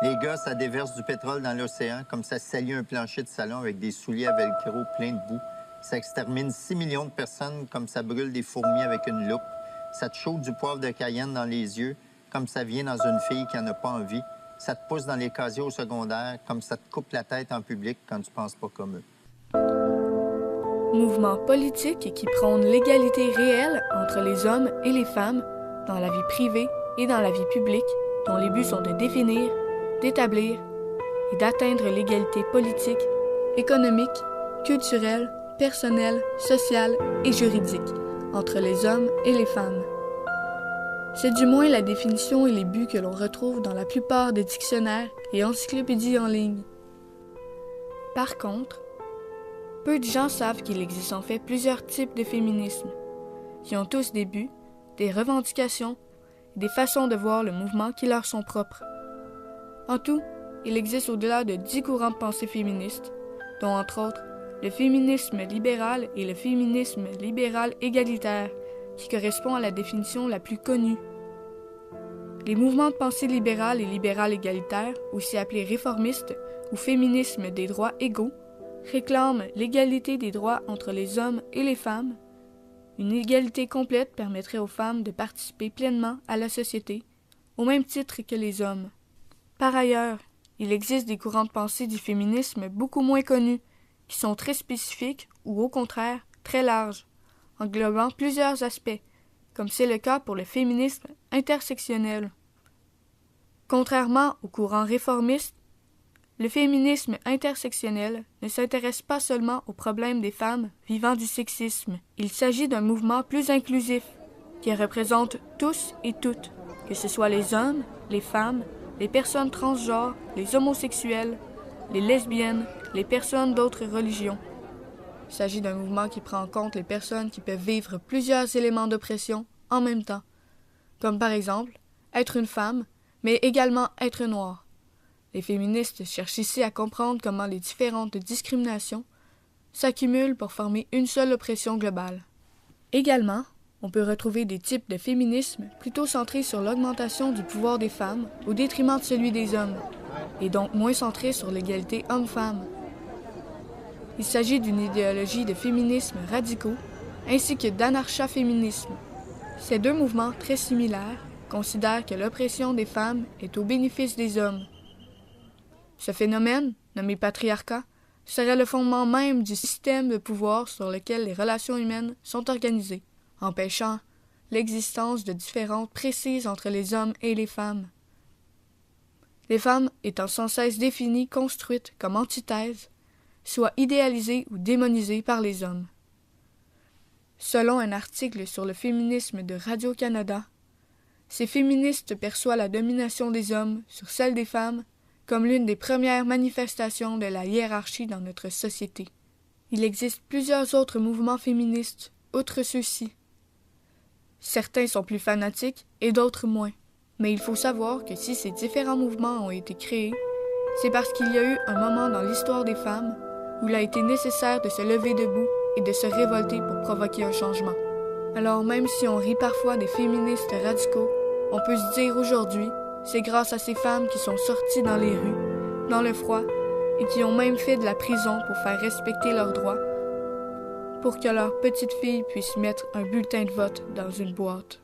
Les gars, ça déverse du pétrole dans l'océan comme ça salit un plancher de salon avec des souliers à velcro pleins de boue. Ça extermine 6 millions de personnes comme ça brûle des fourmis avec une loupe. Ça te chauffe du poivre de Cayenne dans les yeux comme ça vient dans une fille qui n'en a pas envie. Ça te pousse dans les casiers au secondaire comme ça te coupe la tête en public quand tu penses pas comme eux. Mouvement politique qui prône l'égalité réelle entre les hommes et les femmes dans la vie privée et dans la vie publique, dont les buts sont de définir, d'établir et d'atteindre l'égalité politique, économique, culturelle, personnelle, sociale et juridique entre les hommes et les femmes. C'est du moins la définition et les buts que l'on retrouve dans la plupart des dictionnaires et encyclopédies en ligne. Par contre, peu de gens savent qu'il existe en fait plusieurs types de féminisme, qui ont tous des buts, des revendications et des façons de voir le mouvement qui leur sont propres. En tout, il existe au-delà de 10 courants de pensée féministes, dont entre autres le féminisme libéral et le féminisme libéral égalitaire, qui correspond à la définition la plus connue. Les mouvements de pensée libéral et libéral égalitaire, aussi appelés réformistes ou féminisme des droits égaux, réclament l'égalité des droits entre les hommes et les femmes. Une égalité complète permettrait aux femmes de participer pleinement à la société, au même titre que les hommes. Par ailleurs, il existe des courants de pensée du féminisme beaucoup moins connus, qui sont très spécifiques ou au contraire très larges, englobant plusieurs aspects, comme c'est le cas pour le féminisme intersectionnel. Contrairement au courant réformiste, le féminisme intersectionnel ne s'intéresse pas seulement aux problèmes des femmes vivant du sexisme. Il s'agit d'un mouvement plus inclusif, qui représente tous et toutes, que ce soit les hommes, les femmes, les personnes transgenres, les homosexuels, les lesbiennes, les personnes d'autres religions. Il s'agit d'un mouvement qui prend en compte les personnes qui peuvent vivre plusieurs éléments d'oppression en même temps, comme par exemple être une femme, mais également être noire. Les féministes cherchent ici à comprendre comment les différentes discriminations s'accumulent pour former une seule oppression globale. Également, on peut retrouver des types de féminisme plutôt centrés sur l'augmentation du pouvoir des femmes au détriment de celui des hommes, et donc moins centrés sur l'égalité homme-femme. Il s'agit d'une idéologie de féminisme radicaux ainsi que d'anarcha-féminisme. Ces deux mouvements très similaires considèrent que l'oppression des femmes est au bénéfice des hommes. Ce phénomène, nommé patriarcat, serait le fondement même du système de pouvoir sur lequel les relations humaines sont organisées, empêchant l'existence de différences précises entre les hommes et les femmes. Les femmes étant sans cesse définies, construites comme antithèses, soit idéalisées ou démonisées par les hommes. Selon un article sur le féminisme de Radio-Canada, ces féministes perçoivent la domination des hommes sur celle des femmes comme l'une des premières manifestations de la hiérarchie dans notre société. Il existe plusieurs autres mouvements féministes, outre ceux-ci. Certains sont plus fanatiques et d'autres moins. Mais il faut savoir que si ces différents mouvements ont été créés, c'est parce qu'il y a eu un moment dans l'histoire des femmes où il a été nécessaire de se lever debout et de se révolter pour provoquer un changement. Alors même si on rit parfois des féministes radicaux, on peut se dire aujourd'hui, c'est grâce à ces femmes qui sont sorties dans les rues, dans le froid, et qui ont même fait de la prison pour faire respecter leurs droits, pour que leurs petites filles puissent mettre un bulletin de vote dans une boîte.